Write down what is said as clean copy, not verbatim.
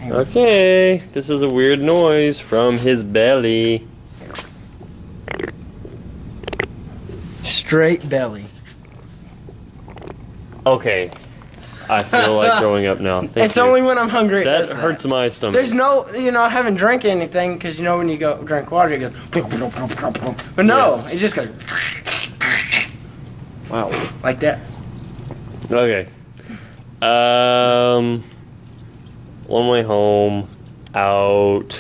Okay, this is a weird noise from his belly. Straight belly. Okay, I feel like throwing up now. Thank It's you. only when I'm hungry. That hurts my stomach. There's no, I haven't drank anything because when you go drink water, it goes. But no, it just goes. Wow. Like that. Okay. On my way home, out.